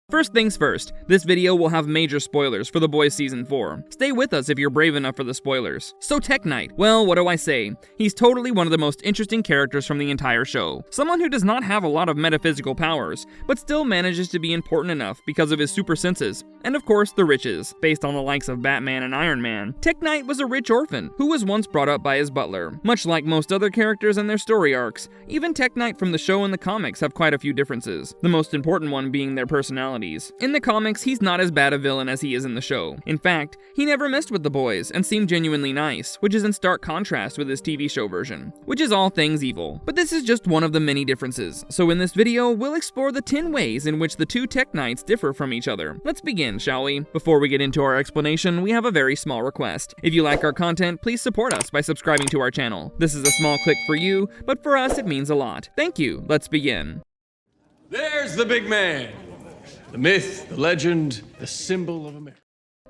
First things first, this video will have major spoilers for The Boys Season 4. Stay with us if you're brave enough for the spoilers. So Tek Knight, well, what do I say? He's totally one of the most interesting characters from the entire show. Someone who does not have a lot of metaphysical powers, but still manages to be important enough because of his super senses. And of course, the riches. Based on the likes of Batman and Iron Man, Tek Knight was a rich orphan who was once brought up by his butler. Much like most other characters and their story arcs, even Tek Knight from the show and the comics have quite a few differences, the most important one being their personality. In the comics, he's not as bad a villain as he is in the show. In fact, he never messed with the boys and seemed genuinely nice, which is in stark contrast with his TV show version, which is all things evil. But this is just one of the many differences, so in this video, we'll explore the 10 ways in which the two Tek Knights differ from each other. Let's begin, shall we? Before we get into our explanation, we have a very small request. If you like our content, please support us by subscribing to our channel. This is a small click for you, but for us it means a lot. Thank you. Let's begin. There's the big man. The myth, the legend, the symbol of America.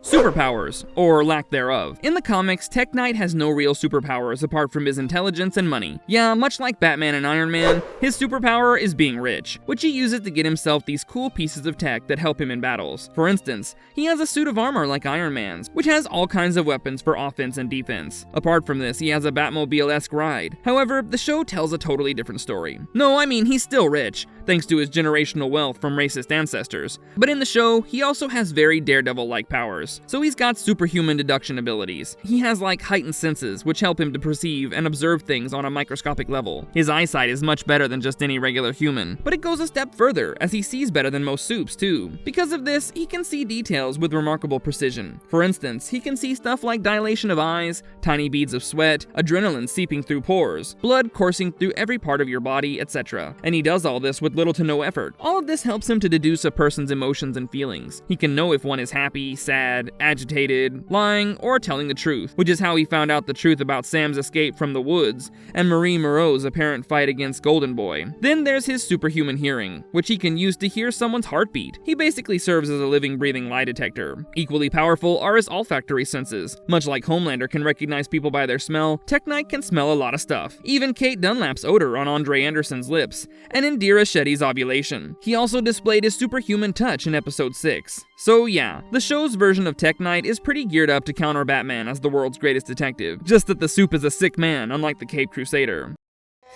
Superpowers, or lack thereof. In the comics, Tek Knight has no real superpowers apart from his intelligence and money. Yeah, much like Batman and Iron Man, his superpower is being rich, which he uses to get himself these cool pieces of tech that help him in battles. For instance, he has a suit of armor like Iron Man's, which has all kinds of weapons for offense and defense. Apart from this, he has a Batmobile-esque ride. However, the show tells a totally different story. No, I mean, he's still rich, thanks to his generational wealth from racist ancestors. But in the show, he also has very Daredevil-like powers. So he's got superhuman deduction abilities. He has like heightened senses, which help him to perceive and observe things on a microscopic level. His eyesight is much better than just any regular human, but it goes a step further, as he sees better than most supes too. Because of this, he can see details with remarkable precision. For instance, he can see stuff like dilation of eyes, tiny beads of sweat, adrenaline seeping through pores, blood coursing through every part of your body, etc. And he does all this with little to no effort. All of this helps him to deduce a person's emotions and feelings. He can know if one is happy, sad, agitated, lying, or telling the truth, which is how he found out the truth about Sam's escape from the woods and Marie Moreau's apparent fight against Golden Boy. Then there's his superhuman hearing, which he can use to hear someone's heartbeat. He basically serves as a living, breathing lie detector. Equally powerful are his olfactory senses. Much like Homelander can recognize people by their smell, Tek Knight can smell a lot of stuff. Even Kate Dunlap's odor on Andre Anderson's lips, and Indira Shetty's ovulation. He also displayed his superhuman touch in episode 6. So yeah, the show's version of Tek Knight is pretty geared up to counter Batman as the world's greatest detective, just that the soup is a sick man, unlike the Caped Crusader.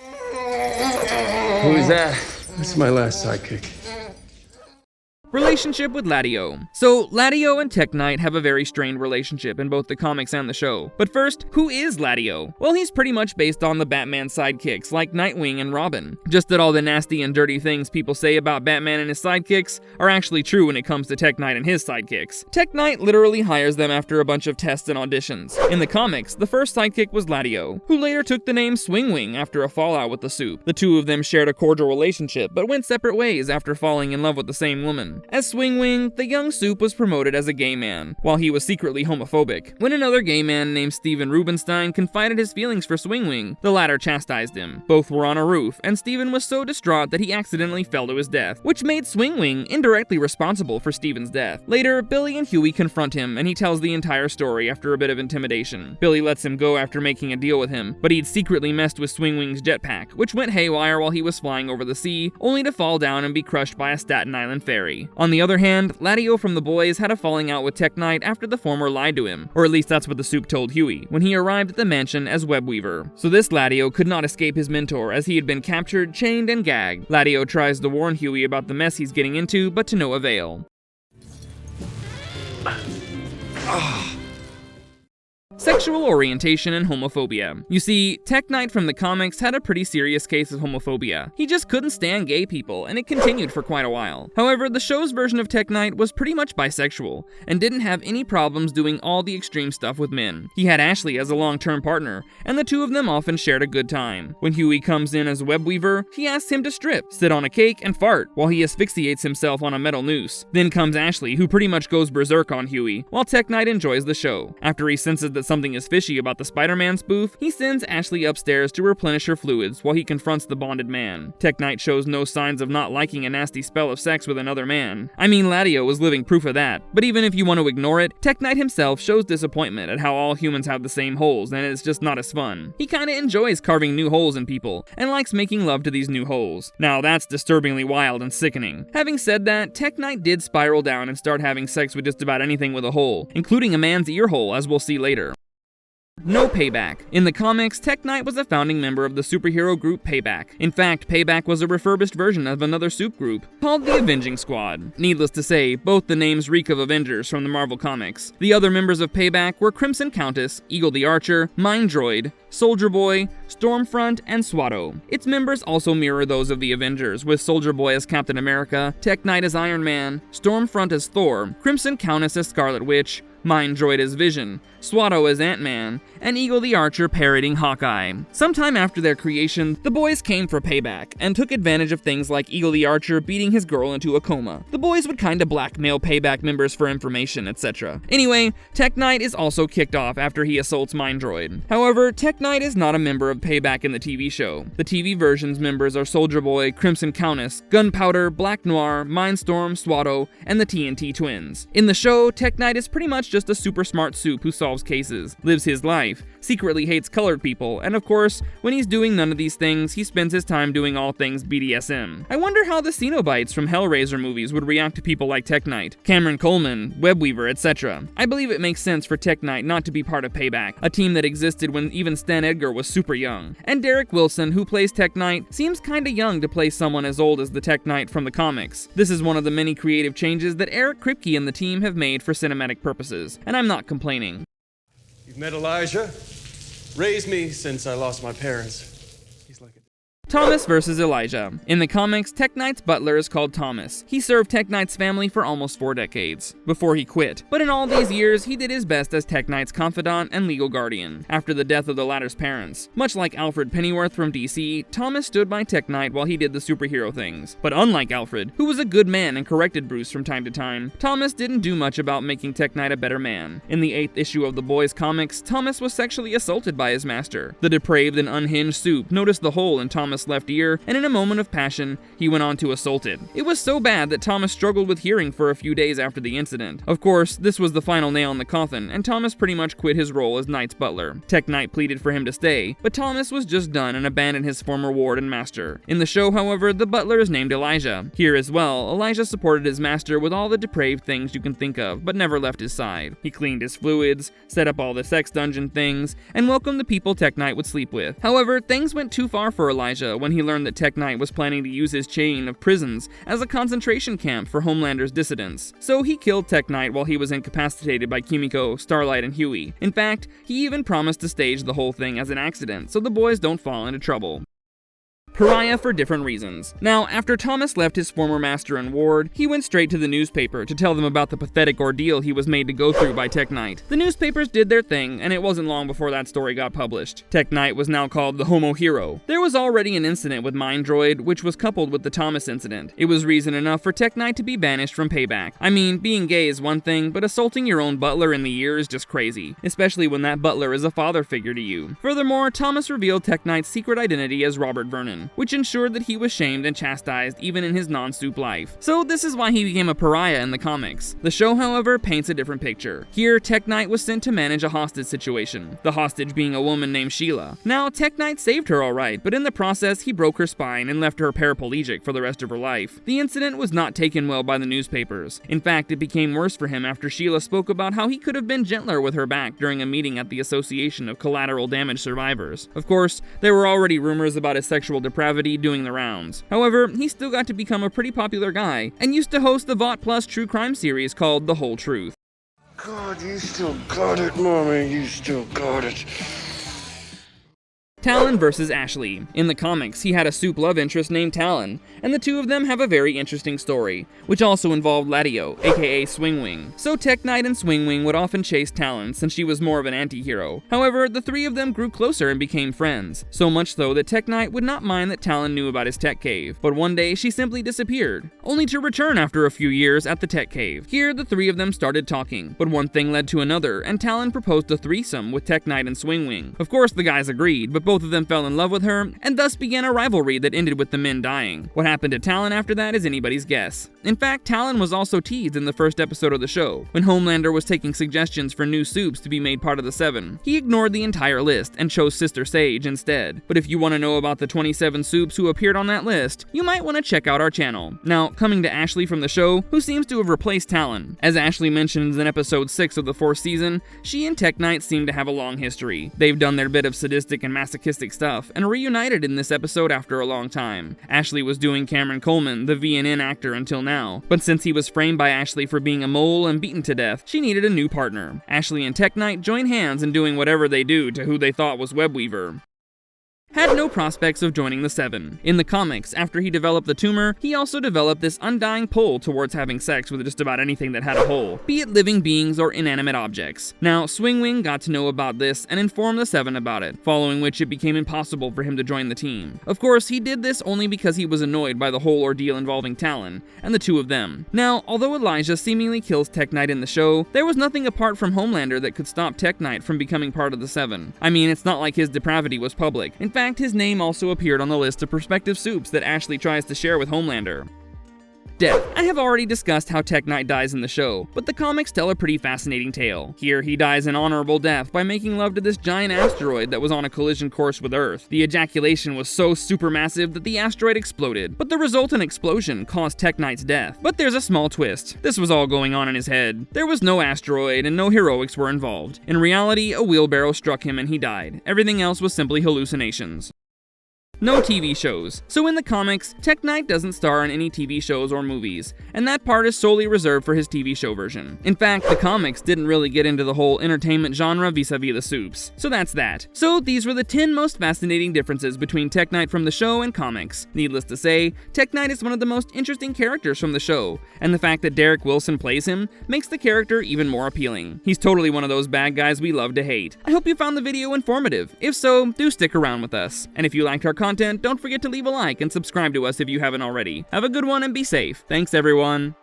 Who is that? That's my last sidekick. Relationship with Ladio. So, Ladio and Tek Knight have a very strained relationship in both the comics and the show. But first, who is Ladio? Well, he's pretty much based on the Batman sidekicks like Nightwing and Robin. Just that all the nasty and dirty things people say about Batman and his sidekicks are actually true when it comes to Tek Knight and his sidekicks. Tek Knight literally hires them after a bunch of tests and auditions. In the comics, the first sidekick was Ladio, who later took the name Swingwing after a fallout with the soup. The two of them shared a cordial relationship, but went separate ways after falling in love with the same woman. As Swingwing, the young soup was promoted as a gay man, while he was secretly homophobic. When another gay man named Steven Rubenstein confided his feelings for Swingwing, the latter chastised him. Both were on a roof, and Steven was so distraught that he accidentally fell to his death, which made Swingwing indirectly responsible for Steven's death. Later, Billy and Huey confront him, and he tells the entire story after a bit of intimidation. Billy lets him go after making a deal with him, but he'd secretly messed with Swingwing's jetpack, which went haywire while he was flying over the sea, only to fall down and be crushed by a Staten Island ferry. On the other hand, Ladio from the boys had a falling out with Tek Knight after the former lied to him, or at least that's what the soup told Huey, when he arrived at the mansion as Webweaver. So this Ladio could not escape his mentor as he had been captured, chained, and gagged. Ladio tries to warn Huey about the mess he's getting into, but to no avail. Sexual orientation and homophobia. You see, Tek Knight from the comics had a pretty serious case of homophobia. He just couldn't stand gay people, and it continued for quite a while. However, the show's version of Tek Knight was pretty much bisexual, and didn't have any problems doing all the extreme stuff with men. He had Ashley as a long-term partner, and the two of them often shared a good time. When Huey comes in as Webweaver, he asks him to strip, sit on a cake, and fart, while he asphyxiates himself on a metal noose. Then comes Ashley, who pretty much goes berserk on Huey, while Tek Knight enjoys the show. After he senses that that something is fishy about the Spider-Man spoof, he sends Ashley upstairs to replenish her fluids while he confronts the bonded man. Tek Knight shows no signs of not liking a nasty spell of sex with another man. I mean, Ladio was living proof of that, but even if you want to ignore it, Tek Knight himself shows disappointment at how all humans have the same holes, and it's just not as fun. He kinda enjoys carving new holes in people, and likes making love to these new holes. Now that's disturbingly wild and sickening. Having said that, Tek Knight did spiral down and start having sex with just about anything with a hole, including a man's ear hole, as we'll see later. No Payback. In the comics, Tek Knight was a founding member of the superhero group Payback. In fact, Payback was a refurbished version of another soup group called the Avenging Squad. Needless to say, both the names reek of Avengers from the Marvel Comics. The other members of Payback were Crimson Countess, Eagle the Archer, Mind Droid, Soldier Boy, Stormfront, and Swatto. Its members also mirror those of the Avengers, with Soldier Boy as Captain America, Tek Knight as Iron Man, Stormfront as Thor, Crimson Countess as Scarlet Witch, Mind Droid as Vision, Swatto as Ant-Man, and Eagle the Archer parroting Hawkeye. Sometime after their creation, the boys came for Payback, and took advantage of things like Eagle the Archer beating his girl into a coma. The boys would kinda blackmail Payback members for information, etc. Anyway, Tek Knight is also kicked off after he assaults Mind Droid. However, Tek Knight is not a member of Payback in the TV show. The TV version's members are Soldier Boy, Crimson Countess, Gunpowder, Black Noir, Mindstorm, Swatto, and the TNT twins. In the show, Tek Knight is pretty much just a super smart soup who solves cases, lives his life, secretly hates colored people, and of course, when he's doing none of these things, he spends his time doing all things BDSM. I wonder how the Cenobites from Hellraiser movies would react to people like Tek Knight, Cameron Coleman, Webweaver, etc. I believe it makes sense for Tek Knight not to be part of Payback, a team that existed when even Stan Edgar was super young. And Derek Wilson, who plays Tek Knight, seems kinda young to play someone as old as the Tek Knight from the comics. This is one of the many creative changes that Eric Kripke and the team have made for cinematic purposes, and I'm not complaining. You've met Elijah? Raised me since I lost my parents. He's like a... Thomas versus Elijah. In the comics, Tek Knight's butler is called Thomas. He served Tek Knight's family for almost 4 decades, before he quit. But in all these years, he did his best as Tek Knight's confidant and legal guardian, after the death of the latter's parents. Much like Alfred Pennyworth from DC, Thomas stood by Tek Knight while he did the superhero things. But unlike Alfred, who was a good man and corrected Bruce from time to time, Thomas didn't do much about making Tek Knight a better man. In the 8th issue of the Boys comics, Thomas was sexually assaulted by his master. The depraved and unhinged Soup noticed the hole in Thomas' left ear, and in a moment of passion, he went on to assault it. It was so bad that Thomas struggled with hearing for a few days after the incident. Of course, this was the final nail in the coffin, and Thomas pretty much quit his role as Knight's butler. Tek Knight pleaded for him to stay, but Thomas was just done and abandoned his former ward and master. In the show, however, the butler is named Elijah. Here as well, Elijah supported his master with all the depraved things you can think of, but never left his side. He cleaned his fluids, set up all the sex dungeon things, and welcomed the people Tek Knight would sleep with. However, things went too far for Elijah when he learned that Tek Knight was planning to use his chain of prisons as a concentration camp for Homelander's dissidents. So he killed Tek Knight while he was incapacitated by Kimiko, Starlight, and Huey. In fact, he even promised to stage the whole thing as an accident so the boys don't fall into trouble. Pariah for different reasons. Now, after Thomas left his former master and ward, he went straight to the newspaper to tell them about the pathetic ordeal he was made to go through by Tek Knight. The newspapers did their thing, and it wasn't long before that story got published. Tek Knight was now called the Homo Hero. There was already an incident with Mind Droid, which was coupled with the Thomas incident. It was reason enough for Tek Knight to be banished from Payback. I mean, being gay is one thing, but assaulting your own butler in the ear is just crazy, especially when that butler is a father figure to you. Furthermore, Thomas revealed Tek Knight's secret identity as Robert Vernon, which ensured that he was shamed and chastised even in his non-soup life. So this is why he became a pariah in the comics. The show, however, paints a different picture. Here, Tek Knight was sent to manage a hostage situation, the hostage being a woman named Sheila. Now, Tek Knight saved her alright, but in the process, he broke her spine and left her paraplegic for the rest of her life. The incident was not taken well by the newspapers. In fact, it became worse for him after Sheila spoke about how he could have been gentler with her back during a meeting at the Association of Collateral Damage Survivors. Of course, there were already rumors about his sexual depravity doing the rounds. However, he still got to become a pretty popular guy, and used to host the Vought Plus true crime series called The Whole Truth. God, you still got it, mommy, you still got it. Talon versus Ashley. In the comics, he had a soup love interest named Talon, and the two of them have a very interesting story, which also involved Ladio, aka Swingwing. So Tek Knight and Swingwing would often chase Talon since she was more of an anti-hero. However, the three of them grew closer and became friends, so much so that Tek Knight would not mind that Talon knew about his tech cave, but one day she simply disappeared, only to return after a few years at the tech cave. Here, the three of them started talking, but one thing led to another, and Talon proposed a threesome with Tek Knight and Swingwing. Of course, the guys agreed, but both of them fell in love with her, and thus began a rivalry that ended with the men dying. What happened to Talon after that is anybody's guess. In fact, Talon was also teased in the first episode of the show, when Homelander was taking suggestions for new soups to be made part of the 7. He ignored the entire list and chose Sister Sage instead. But if you want to know about the 27 soups who appeared on that list, you might want to check out our channel. Now, coming to Ashley from the show, who seems to have replaced Talon. As Ashley mentions in episode 6 of the 4th season, she and Tek Knight seem to have a long history. They've done their bit of sadistic and masochistic stuff, and reunited in this episode after a long time. Ashley was doing Cameron Coleman, the VNN actor, until now, but since he was framed by Ashley for being a mole and beaten to death, she needed a new partner. Ashley and Tek Knight join hands in doing whatever they do to who they thought was Webweaver. Had no prospects of joining the 7. In the comics, after he developed the tumor, he also developed this undying pull towards having sex with just about anything that had a hole, be it living beings or inanimate objects. Now, Swingwing got to know about this and informed the 7 about it, following which it became impossible for him to join the team. Of course, he did this only because he was annoyed by the whole ordeal involving Talon, and the two of them. Now, although Elijah seemingly kills Tek Knight in the show, there was nothing apart from Homelander that could stop Tek Knight from becoming part of the 7. I mean, it's not like his depravity was public. In fact, his name also appeared on the list of prospective soups that Ashley tries to share with Homelander. Death. I have already discussed how Tek Knight dies in the show, but the comics tell a pretty fascinating tale. Here, he dies an honorable death by making love to this giant asteroid that was on a collision course with Earth. The ejaculation was so supermassive that the asteroid exploded, but the resultant explosion caused Tek Knight's death. But there's a small twist. This was all going on in his head. There was no asteroid, and no heroics were involved. In reality, a wheelbarrow struck him and he died. Everything else was simply hallucinations. No TV shows. So in the comics, Tek Knight doesn't star in any TV shows or movies, and that part is solely reserved for his TV show version. In fact, the comics didn't really get into the whole entertainment genre vis-a-vis the soups. So that's that. So these were the 10 most fascinating differences between Tek Knight from the show and comics. Needless to say, Tek Knight is one of the most interesting characters from the show, and the fact that Derek Wilson plays him makes the character even more appealing. He's totally one of those bad guys we love to hate. I hope you found the video informative. If so, do stick around with us. And if you liked our content, don't forget to leave a like and subscribe to us if you haven't already. Have a good one and be safe. Thanks, everyone.